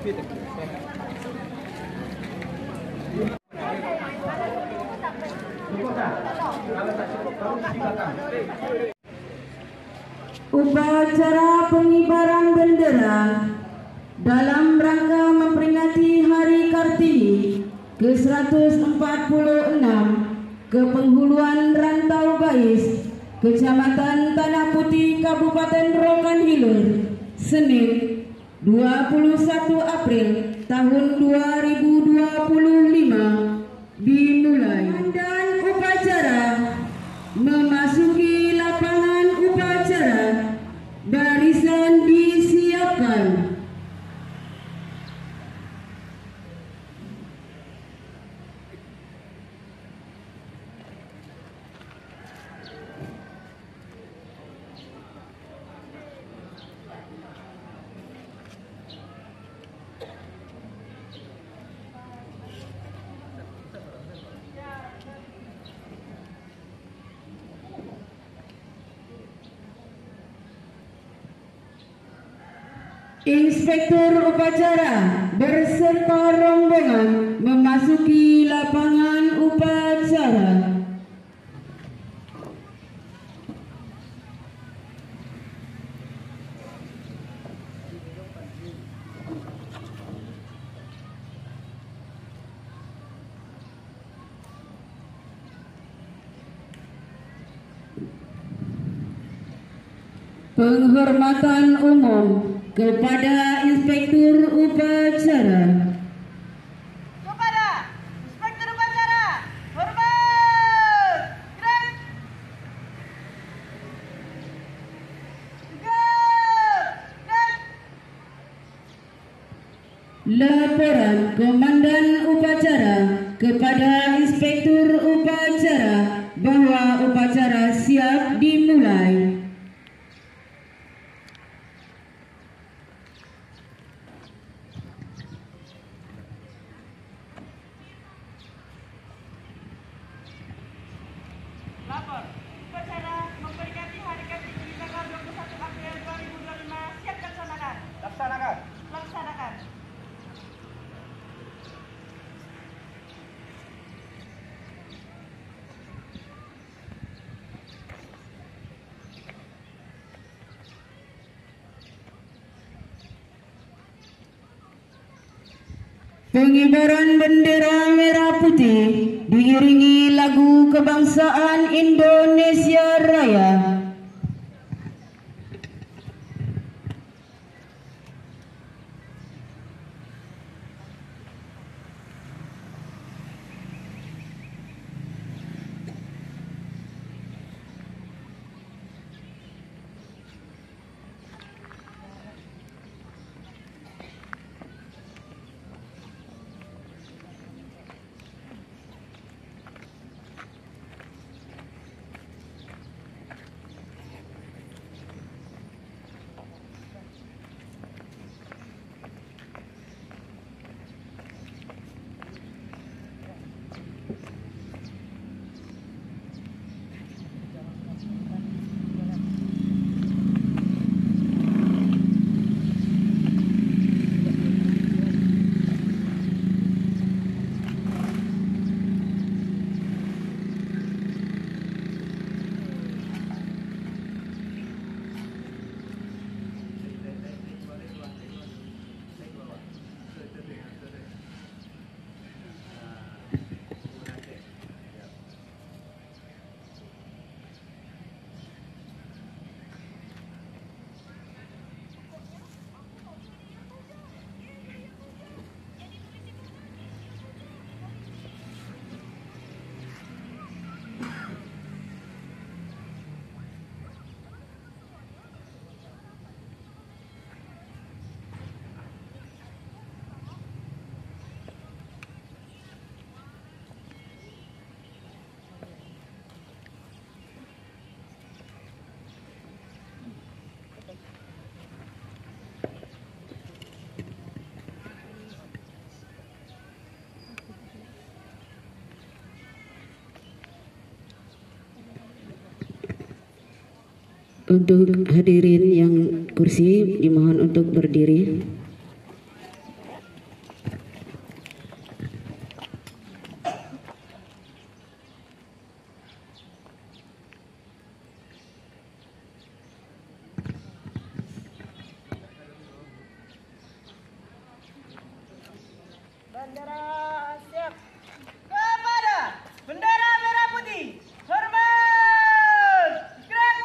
Upacara pengibaran bendera dalam rangka memperingati Hari Kartini ke-146 Kepenghuluan Rantau Gais, Kecamatan Tanah Putih, Kabupaten Rokan Hilir, Senin 21 April tahun 2025 dimulai. Dan upacara memasuki lapangan upacara, barisan disiapkan. Inspektur upacara berserta rombongan memasuki lapangan upacara. Penghormatan umum kepada Inspektur Upacara. Kepada Inspektur Upacara, hormat! Gerak! Gerak! Laporan Komandan Upacara kepada Inspektur Upacara bahwa upacara siap dimulai. Lapor, upacara memperingati Hari Kartini tanggal 21 April 2025 siap dilaksanakan. Laksanakan. Pengibaran bendera merah putih diiringi lagu kebangsaan Indonesia Raya. Untuk hadirin yang kursi dimohon untuk berdiri. Upacara siap. Kepada bendera merah putih. Hormat. Gerak.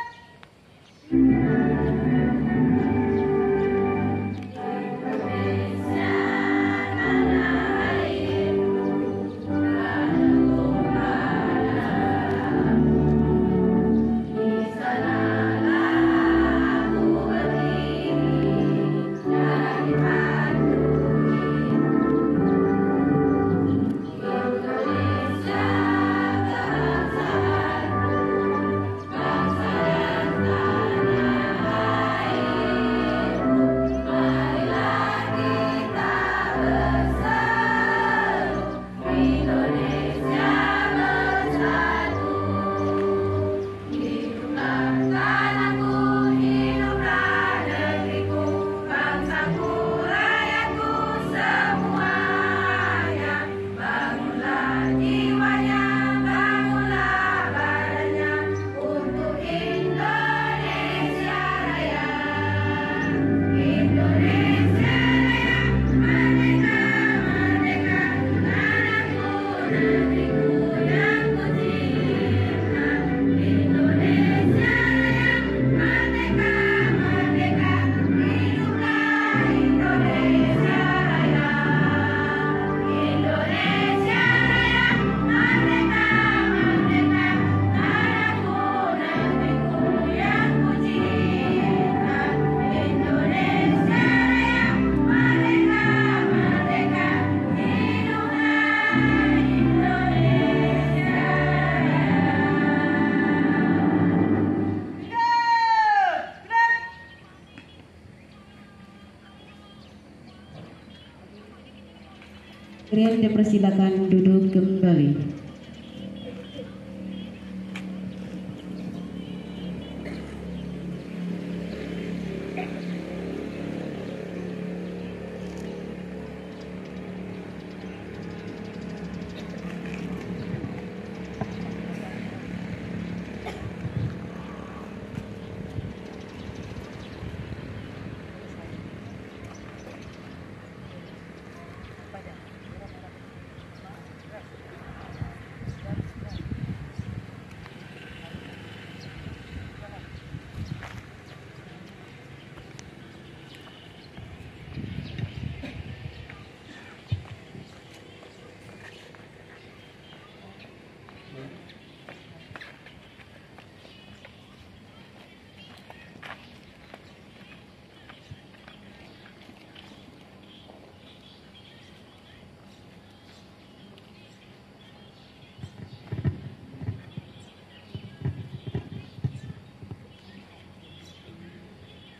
Kalian dipersilakan duduk kembali.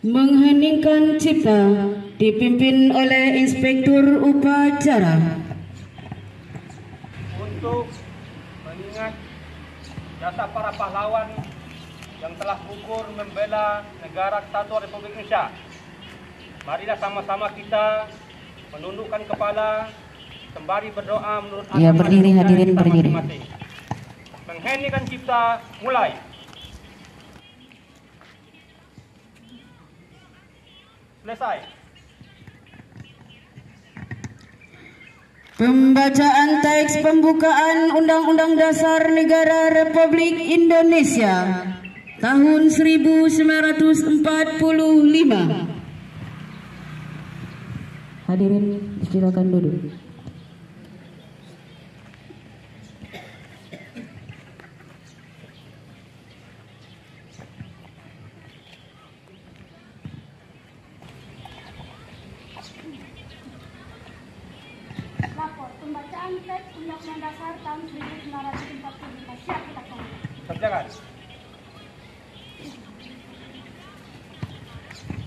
Mengheningkan cipta dipimpin oleh Inspektur Upacara. Untuk mengingat jasa para pahlawan yang telah gugur membela negara Kesatuan Republik Indonesia, marilah sama-sama kita menundukkan kepala sembari berdoa menurut Ya, agama berdiri dan hadirin, kita berdiri. masing-masing. Mengheningkan cipta, mulai. Selesai. Pembacaan teks pembukaan Undang-Undang Dasar Negara Republik Indonesia tahun 1945. Hadirin silakan duduk. Lapor pembacaan teks Undang-Undang Dasar tahun 1945. Siap kita tunggu. Kerjakan.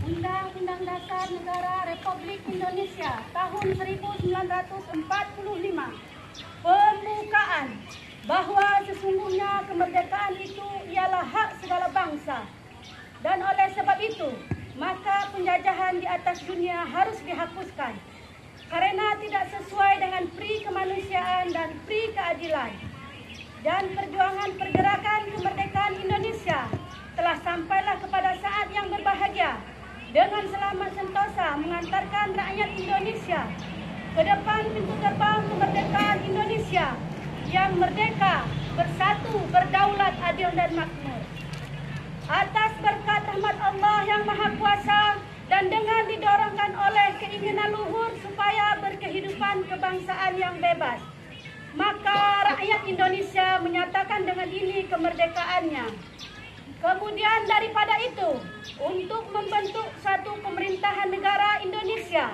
Undang-Undang Dasar Negara Republik Indonesia tahun 1945. Pembukaan bahwa sesungguhnya kemerdekaan itu ialah hak segala bangsa, dan oleh sebab itu maka penjajahan di atas dunia harus dihapuskan karena tidak sesuai dengan pri kemanusiaan dan pri keadilan. Dan perjuangan pergerakan kemerdekaan Indonesia telah sampailah kepada saat yang berbahagia dengan selamat sentosa mengantarkan rakyat Indonesia ke depan pintu gerbang kemerdekaan Indonesia yang merdeka, bersatu, berdaulat, adil dan makmur. Atas berkat rahmat Allah yang Maha Kuasa dan dengan didorongkan oleh keinginan luhur supaya berkehidupan kebangsaan yang bebas, maka rakyat Indonesia menyatakan dengan ini kemerdekaannya. Kemudian daripada itu, untuk membentuk suatu pemerintahan negara Indonesia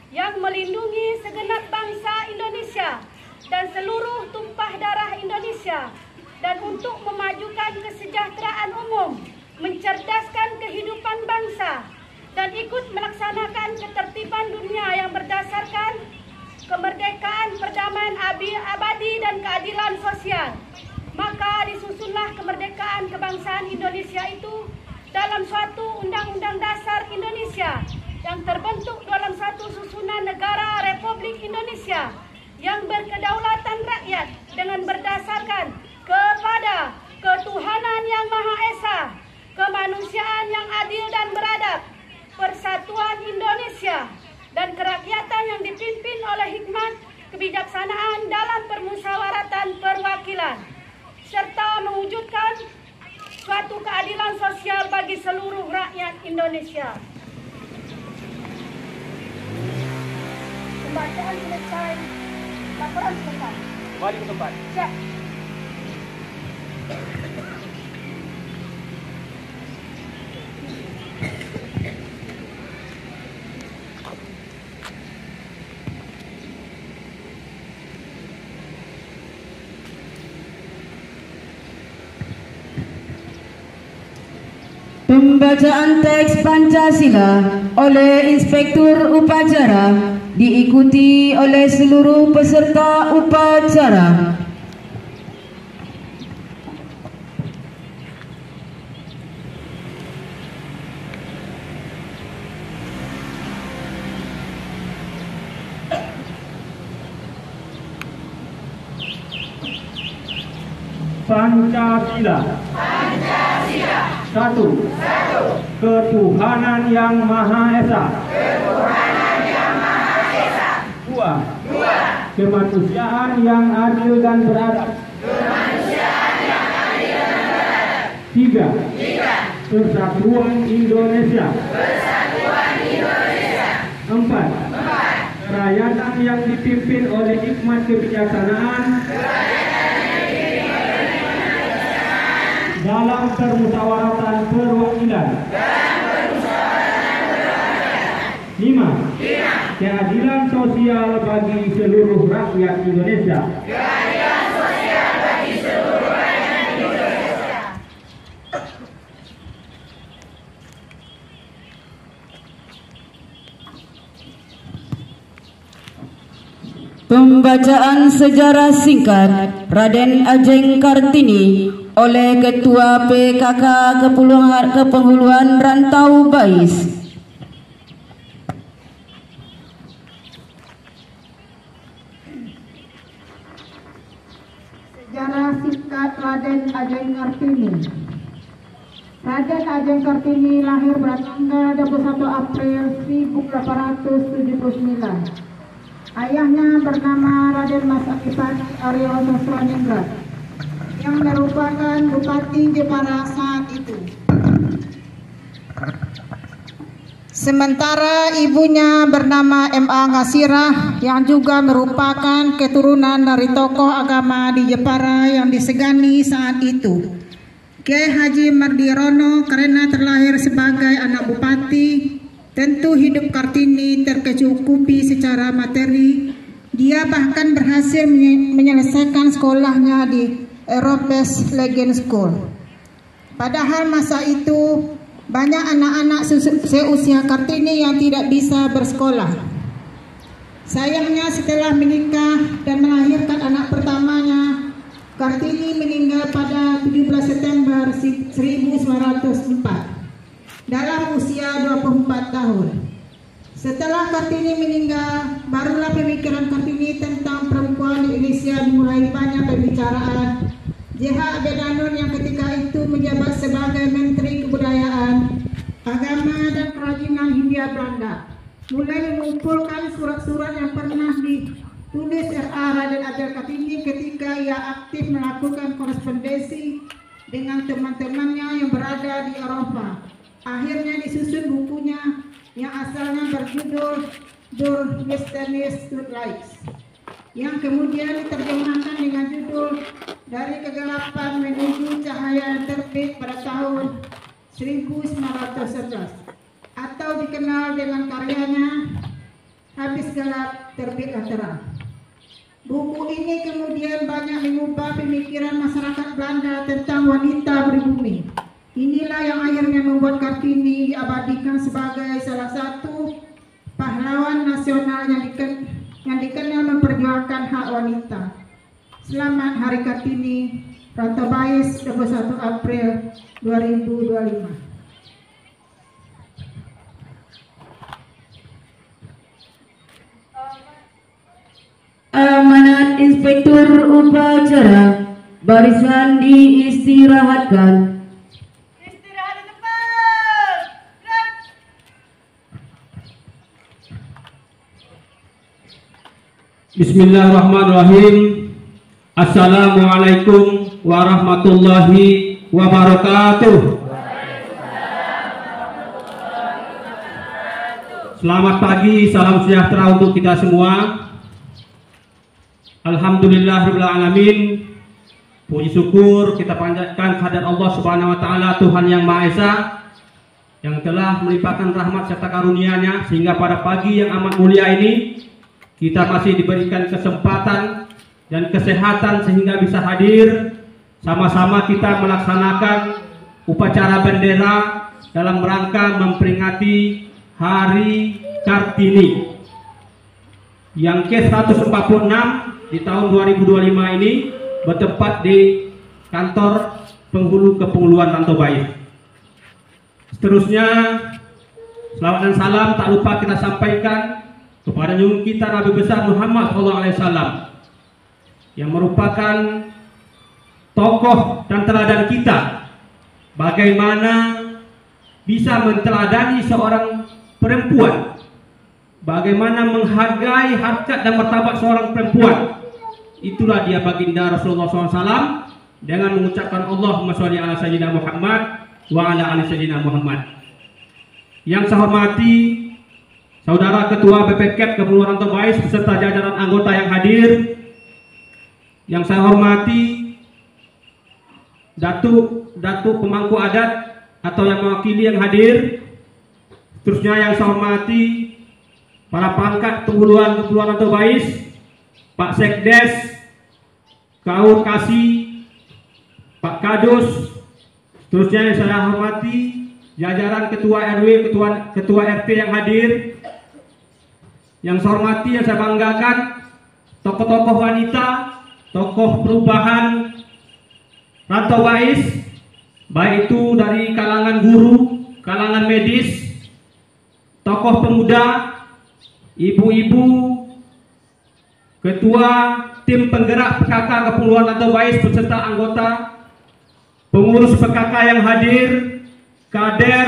yang melindungi segenap bangsa Indonesia dan seluruh tumpah darah Indonesia, dan untuk memajukan kesejahteraan umum, mencerdaskan kehidupan bangsa, dan ikut melaksanakan ketertiban dunia yang berdasarkan kemerdekaan, perdamaian abadi dan keadilan sosial. Maka disusunlah kemerdekaan kebangsaan Indonesia itu dalam suatu Undang-Undang Dasar Indonesia yang terbentuk dalam satu susunan negara Republik Indonesia yang berkedaulatan rakyat dengan berdasarkan kepada ketuhanan yang Maha Esa, kemanusiaan yang adil dan beradab, persatuan Indonesia, dan kerakyatan yang dipimpin oleh hikmat kebijaksanaan dalam permusyawaratan perwakilan, serta mewujudkan suatu keadilan sosial bagi seluruh rakyat Indonesia. Pembacaan selesai. Laporan selesai. Kembali ke tempat. Siap. Pembacaan teks Pancasila oleh Inspektur Upacara diikuti oleh seluruh peserta upacara. Pancasila. Satu. Ketuhanan yang Maha Esa. Dua. Kemanusiaan yang adil dan beradab. Tiga. Persatuan Indonesia. Empat. Kerakyatan yang dipimpin oleh hikmat kebijaksanaan dalam permusyawaratan perwakilan. 5. Keadilan sosial bagi seluruh rakyat Indonesia. Pembacaan sejarah singkat Raden Ajeng Kartini oleh Ketua PKK Kepenghuluan Rantau Bais. Sejarah singkat Raden Ajeng Kartini. Raden Ajeng Kartini lahir pada tanggal 21 April 1879. Ayahnya bernama Raden Mas Akipati Aryo Sosroningrat yang merupakan Bupati Jepara saat itu. Sementara ibunya bernama M.A. Ngasirah yang juga merupakan keturunan dari tokoh agama di Jepara yang disegani saat itu, Kiai Haji Mardirono. Karena terlahir sebagai anak bupati, tentu hidup Kartini tercukupi secara materi. Dia bahkan berhasil menyelesaikan sekolahnya di Europes Legend School. Padahal masa itu banyak anak-anak seusia Kartini yang tidak bisa bersekolah. Sayangnya setelah menikah dan melahirkan anak pertamanya, Kartini meninggal pada 17 September 1904. Dalam usia 24 tahun. Setelah Kartini meninggal, barulah pemikiran Kartini tentang perempuan di Indonesia dimulai banyak pembicaraan. J.H. Abedanun yang ketika itu menjabat sebagai Menteri Kebudayaan, Agama dan Kerajinan Hindia Belanda mulai mengumpulkan surat-surat yang pernah ditulis R.A. Raden Ajeng Kartini ketika ia aktif melakukan korespondensi dengan teman-temannya yang berada di Eropa. Akhirnya disusun bukunya yang asalnya berjudul Door Westernist Lights, yang kemudian diterjemahkan dengan judul Dari Kegelapan Menuju Cahaya, terbit pada tahun 1911, atau dikenal dengan karyanya Habis Gelap Terbitlah Terang. Buku ini kemudian banyak mengubah pemikiran masyarakat Belanda tentang wanita pribumi. Inilah yang akhirnya membuat Kartini diabadikan sebagai salah satu pahlawan nasional yang dikenal memperjuangkan hak wanita. Selamat Hari Kartini, Rantau Bais, 21 April 2025. Amanat Inspektur Upacara, barisan diistirahatkan. Istirahat di tempat. Gerak. Bismillahirrahmanirrahim. Assalamualaikum warahmatullahi wabarakatuh. Selamat pagi, salam sejahtera untuk kita semua. Alhamdulillahirrahmanirrahim. Puji syukur kita panjatkan kehadirat Allah Subhanahu wa taala, Tuhan yang Maha Esa, yang telah melimpahkan rahmat serta karunia-Nya sehingga pada pagi yang amat mulia ini kita masih diberikan kesempatan dan kesehatan sehingga bisa hadir sama-sama kita melaksanakan upacara bendera dalam rangka memperingati Hari Kartini yang ke-146 di tahun 2025 ini bertempat di kantor penghulu kepenghuluan Rantau Bais. Seterusnya, selawat dan salam tak lupa kita sampaikan kepada junjungan kita Nabi besar Muhammad SAW yang merupakan tokoh dan teladan kita. Bagaimana bisa menteladani seorang perempuan, bagaimana menghargai harkat dan martabat seorang perempuan. Itulah dia baginda Rasulullah SAW dengan mengucapkan Allahumma sholli ala sayyidina Muhammad wa ala ali sayyidina Muhammad. Yang saya hormati Saudara Ketua BPKEP Kepulauan Rantau Bais beserta jajaran anggota yang hadir. Yang saya hormati Datuk Pemangku Adat atau yang mewakili yang hadir. Terusnya yang saya hormati para pangkat penghuluan Kepulauan Rantau Bais, Pak Sekdes, Kaur Kasih, Pak Kadus. Terusnya yang saya hormati jajaran Ketua RW, Ketua RT yang hadir. Yang saya hormati, yang saya banggakan tokoh-tokoh wanita, tokoh perubahan Rantau Bais, baik itu dari kalangan guru, kalangan medis, tokoh pemuda, ibu-ibu, ketua tim penggerak PKK Kepulauan Rantau Bais beserta anggota, pengurus PKK yang hadir, kader,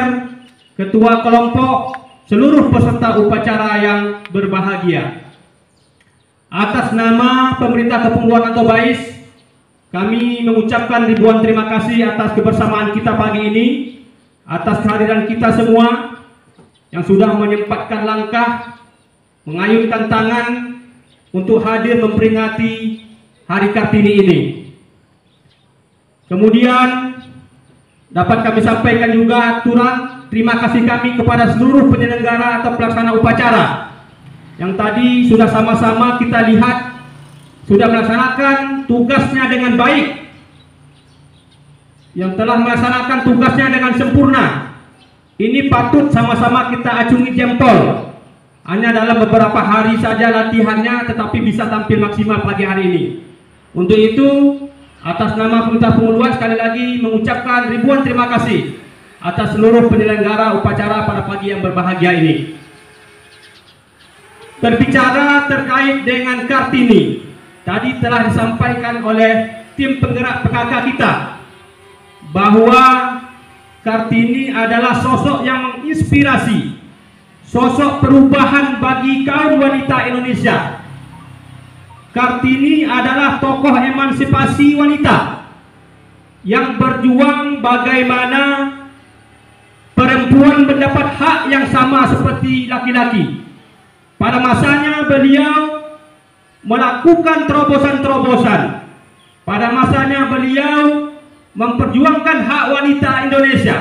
ketua kelompok, seluruh peserta upacara yang berbahagia. Atas nama pemerintah Kepulauan Rantau Bais, kami mengucapkan ribuan terima kasih atas kebersamaan kita pagi ini, atas kehadiran kita semua yang sudah menyempatkan langkah, mengayunkan tangan untuk hadir memperingati Hari Kartini ini. Kemudian dapat kami sampaikan juga aturan terima kasih kami kepada seluruh penyelenggara atau pelaksana upacara yang tadi sudah sama-sama kita lihat sudah melaksanakan tugasnya dengan baik, yang telah melaksanakan tugasnya dengan sempurna. Ini patut sama-sama kita acungi jempol. Hanya dalam beberapa hari saja latihannya, tetapi bisa tampil maksimal pagi hari ini. Untuk itu, atas nama pemerintah penghuluan sekali lagi mengucapkan ribuan terima kasih atas seluruh penyelenggara upacara pada pagi yang berbahagia ini. Berbicara terkait dengan Kartini, tadi telah disampaikan oleh tim penggerak PKK kita bahwa Kartini adalah sosok yang menginspirasi, sosok perubahan bagi kaum wanita Indonesia. Kartini adalah tokoh emansipasi wanita yang berjuang bagaimana perempuan mendapat hak yang sama seperti laki-laki. Pada masanya beliau melakukan terobosan-terobosan. Pada masanya beliau memperjuangkan hak wanita Indonesia,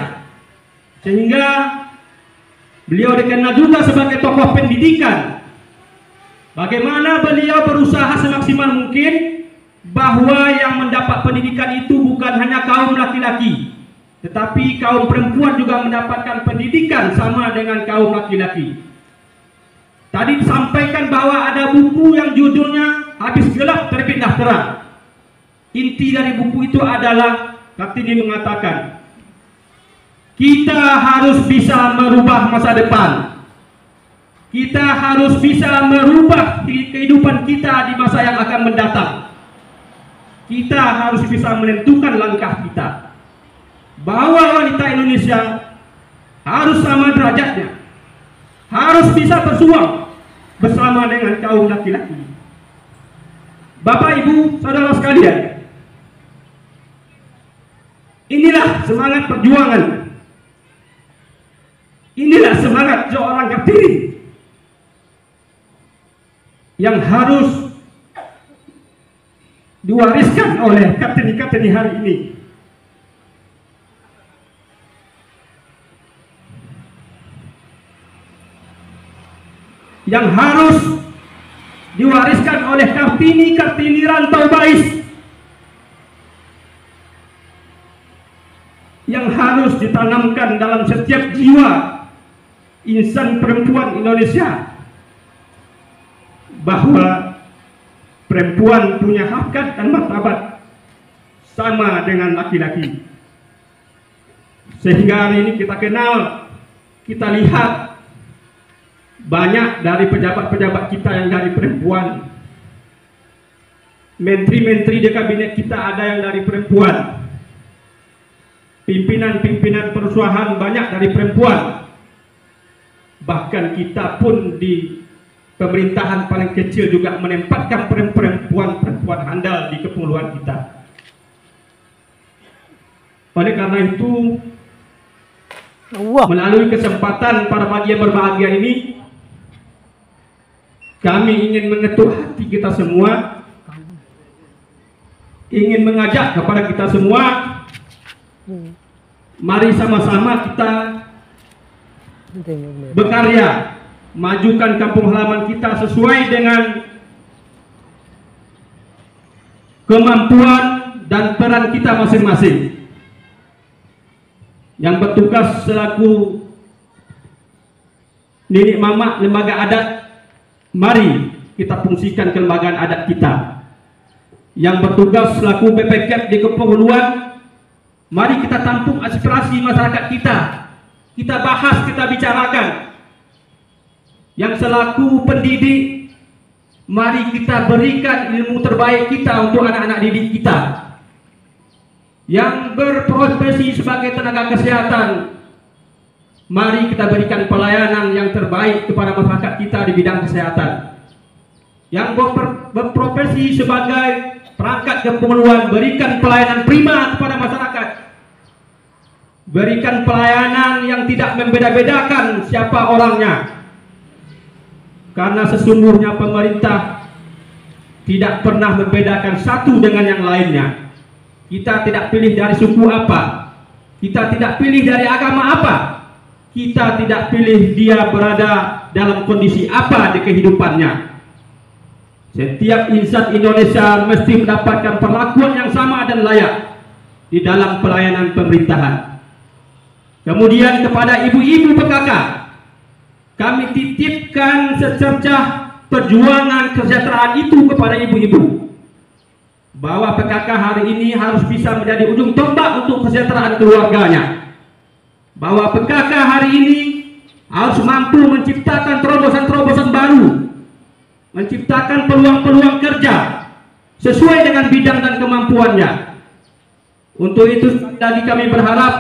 sehingga beliau dikenal juga sebagai tokoh pendidikan. Bagaimana beliau berusaha semaksimal mungkin bahwa yang mendapat pendidikan itu bukan hanya kaum laki-laki, tetapi kaum perempuan juga mendapatkan pendidikan sama dengan kaum laki-laki. Tadi disampaikan bahwa ada buku yang judulnya Habis Gelap Terbitlah Terang. Inti dari buku itu adalah, Kartini mengatakan, kita harus bisa merubah masa depan. Kita harus bisa merubah kehidupan kita di masa yang akan mendatang. Kita harus bisa menentukan langkah kita. Bahwa wanita Indonesia harus sama derajatnya, harus bisa berjuang bersama dengan kaum laki-laki. Bapak, Ibu, saudara sekalian, inilah semangat perjuangan. Inilah semangat seorang Kartini yang harus diwariskan oleh Kartini-Kartini hari ini. Yang harus diwariskan oleh Kartini-Kartini Rantau Bais, yang harus ditanamkan dalam setiap jiwa insan perempuan Indonesia, bahwa perempuan punya harkat dan martabat sama dengan laki-laki. Sehingga hari ini kita kenal, kita lihat banyak dari pejabat-pejabat kita yang dari perempuan. Menteri-menteri di kabinet kita ada yang dari perempuan. Pimpinan-pimpinan perusahaan banyak dari perempuan. Bahkan kita pun di pemerintahan paling kecil juga menempatkan perempuan-perempuan handal di kepulauan kita. Oleh karena itu, melalui kesempatan pada pagi yang berbahagia ini, kami ingin mengetuk hati kita semua, ingin mengajak kepada kita semua, mari sama-sama kita berkarya, majukan kampung halaman kita sesuai dengan kemampuan dan peran kita masing-masing. Yang bertugas selaku nenek mama lembaga adat, mari kita fungsikan kelembagaan adat kita. Yang bertugas selaku BPK di Kepulauan, mari kita tampung aspirasi masyarakat kita. Kita bahas, kita bicarakan. Yang selaku pendidik, mari kita berikan ilmu terbaik kita untuk anak-anak didik kita. Yang berprofesi sebagai tenaga kesehatan, mari kita berikan pelayanan yang terbaik kepada masyarakat kita di bidang kesehatan. Yang berprofesi sebagai perangkat kepulauan, berikan pelayanan prima kepada masyarakat. Berikan pelayanan yang tidak membeda-bedakan siapa orangnya. Karena sesungguhnya pemerintah tidak pernah membedakan satu dengan yang lainnya. Kita tidak pilih dari suku apa, kita tidak pilih dari agama apa, kita tidak pilih dia berada dalam kondisi apa di kehidupannya. Setiap insan Indonesia mesti mendapatkan perlakuan yang sama dan layak di dalam pelayanan pemerintahan. Kemudian kepada ibu-ibu PKK, kami titipkan secercah perjuangan kesejahteraan itu kepada ibu-ibu, bahwa PKK hari ini harus bisa menjadi ujung tombak untuk kesejahteraan keluarganya, bahwa PKK hari ini harus mampu menciptakan terobosan-terobosan baru, menciptakan peluang-peluang kerja sesuai dengan bidang dan kemampuannya. Untuk itu lagi kami berharap,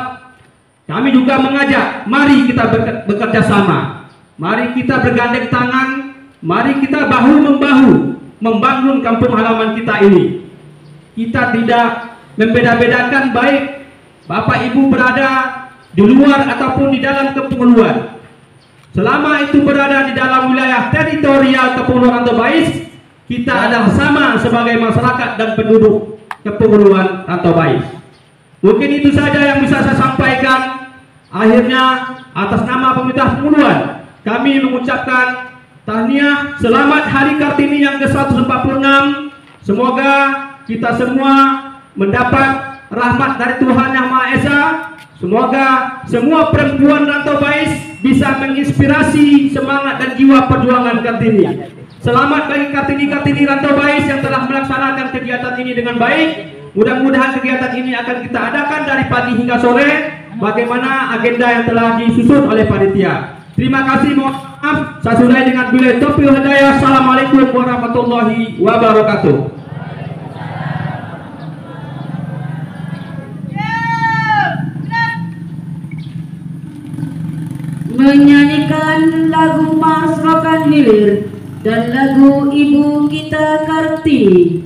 kami juga mengajak, mari kita bekerja sama, Mari kita bergandeng tangan, mari kita bahu-membahu membangun kampung halaman kita ini. Kita tidak membeda-bedakan baik Bapak Ibu berada di luar ataupun di dalam kepulauan. Selama itu berada di dalam wilayah teritorial Kepulauan Rantau Bais, kita adalah sama sebagai masyarakat dan penduduk Kepulauan Rantau Bais. Mungkin itu saja yang bisa saya sampaikan. Akhirnya atas nama pemerintah Kepulauan, kami mengucapkan tahniah selamat Hari Kartini yang ke-146. Semoga kita semua mendapat rahmat dari Tuhan Yang Maha Esa. Semoga semua perempuan Rantau Bais bisa menginspirasi semangat dan jiwa perjuangan Kartini. Selamat bagi Kartini-Kartini Rantau Bais yang telah melaksanakan kegiatan ini dengan baik. Mudah-mudahan kegiatan ini akan kita adakan dari pagi hingga sore, bagaimana agenda yang telah disusun oleh panitia. Terima kasih, mohon maaf. Saya sudahi dengan billahi taufiq wal hidayah. Assalamualaikum warahmatullahi wabarakatuh. Menyanyikan lagu Mas Rokan Hilir dan lagu Ibu Kita Kartini.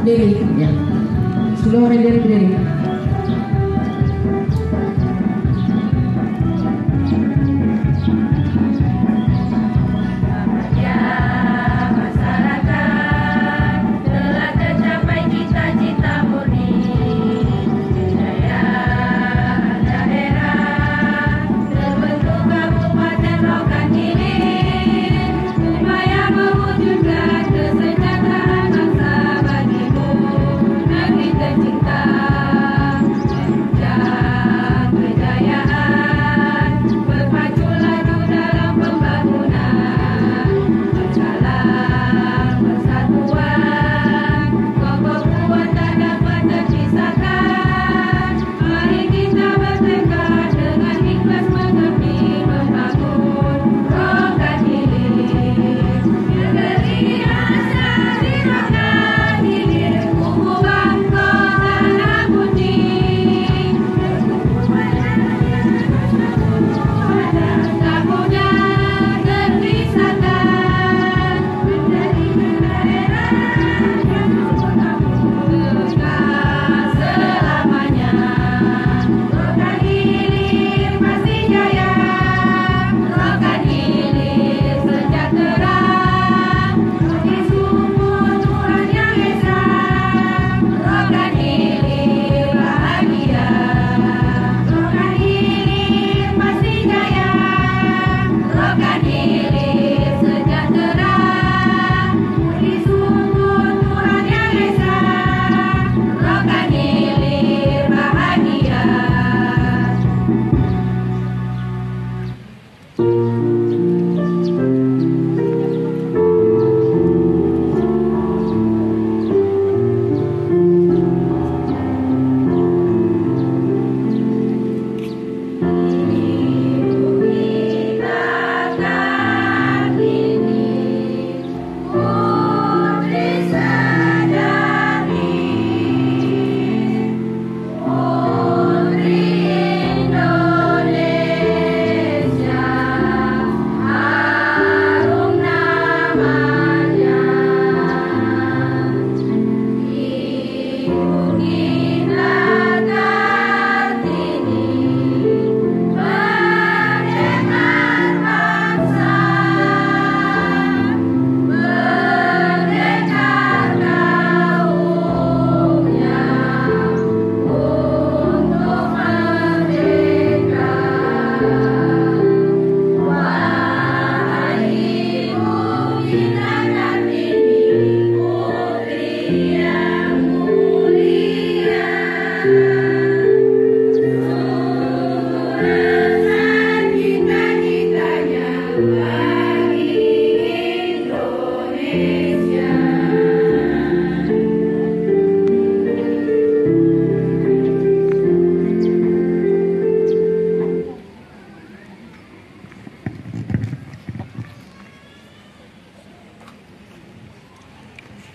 Diri, ya. Seluruh diri. Kita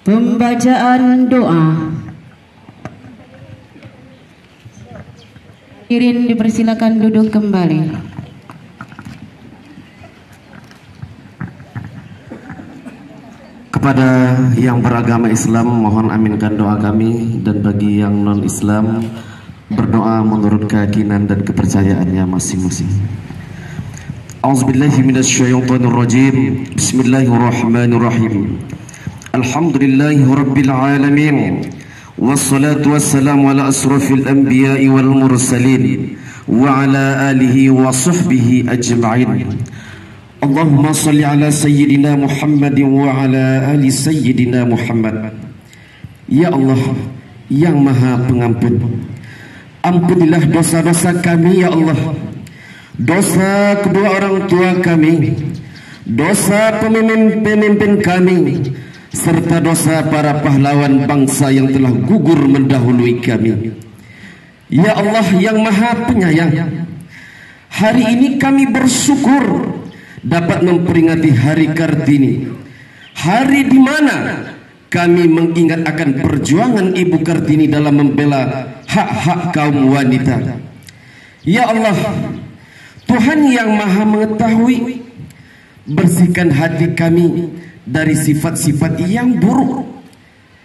Pembacaan doa. Hadirin dipersilakan duduk kembali. Kepada yang beragama Islam, mohon aminkan doa kami, dan bagi yang non-Islam berdoa menurut keyakinan dan kepercayaannya masing-masing. A'udzubillahi minasyaitonirrajim. Bismillahirrahmanirrahim. Alhamdulillahi rabbil alamin. Wassalatu wassalamu ala asrafil anbiya'i wal mursalin wa ala alihi wa sahbihi ajma'in. Allahumma salli ala sayyidina Muhammadin wa ala ali sayyidina Muhammad. Ya Allah yang maha pengampun, ampunilah dosa-dosa kami ya Allah, dosa kedua orang tua kami, dosa pemimpin kami, serta dosa para pahlawan bangsa yang telah gugur mendahului kami. Ya Allah yang maha penyayang, hari ini kami bersyukur dapat memperingati Hari Kartini, hari di mana kami mengingat akan perjuangan Ibu Kartini dalam membela hak-hak kaum wanita. Ya Allah, Tuhan yang maha mengetahui, bersihkan hati kami dari sifat-sifat yang buruk,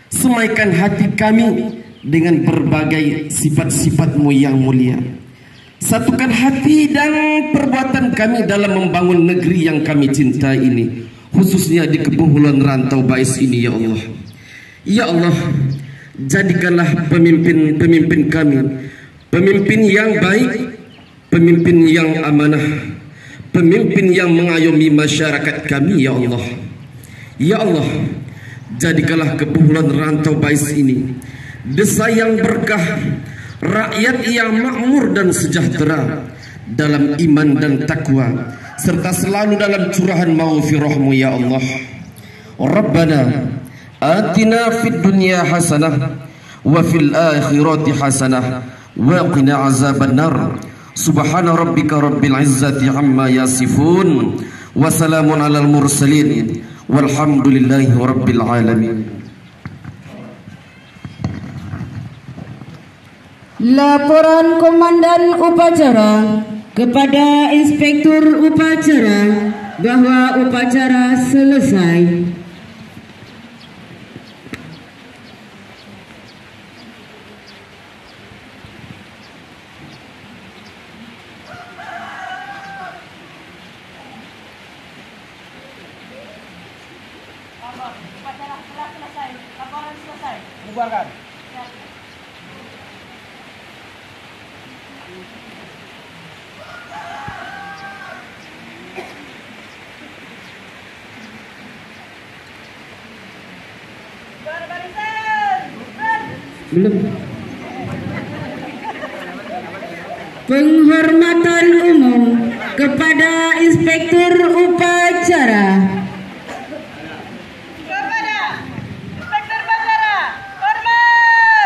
semaikan hati kami dengan berbagai sifat-sifat-Mu yang mulia. Satukan hati dan perbuatan kami dalam membangun negeri yang kami cintai ini, khususnya di Kepulauan Rantau Bais ini ya Allah. Ya Allah, jadikanlah pemimpin-pemimpin kami pemimpin yang baik, pemimpin yang amanah, pemimpin yang mengayomi masyarakat kami ya Allah. Ya Allah, jadikanlah Kepulauan Rantau Bais ini desa yang berkah, rakyat yang makmur dan sejahtera dalam iman dan takwa, serta selalu dalam curahan maghfirah-Mu ya Allah. Rabbana atina fid dunya hasanah wa fil akhirati hasanah wa qina azabannar. Subhana rabbika rabbil izzati amma yasifun wa salamun alal mursalin walhamdulillahi rabbil alamin. Laporan Komandan Upacara kepada Inspektur Upacara bahwa upacara selesai. Upacara telah selesai. Laporan selesai. Bubarkan. Belum. Penghormatan umum kepada Inspektur Upacara. Kepada Inspektur Upacara, hormat.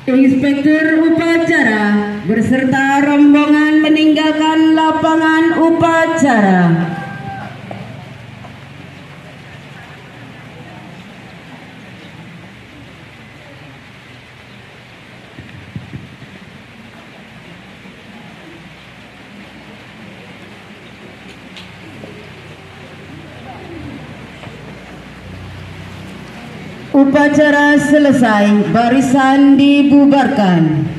Inspektur Upacara beserta rombongan meninggalkan lapangan upacara. Upacara selesai, barisan dibubarkan.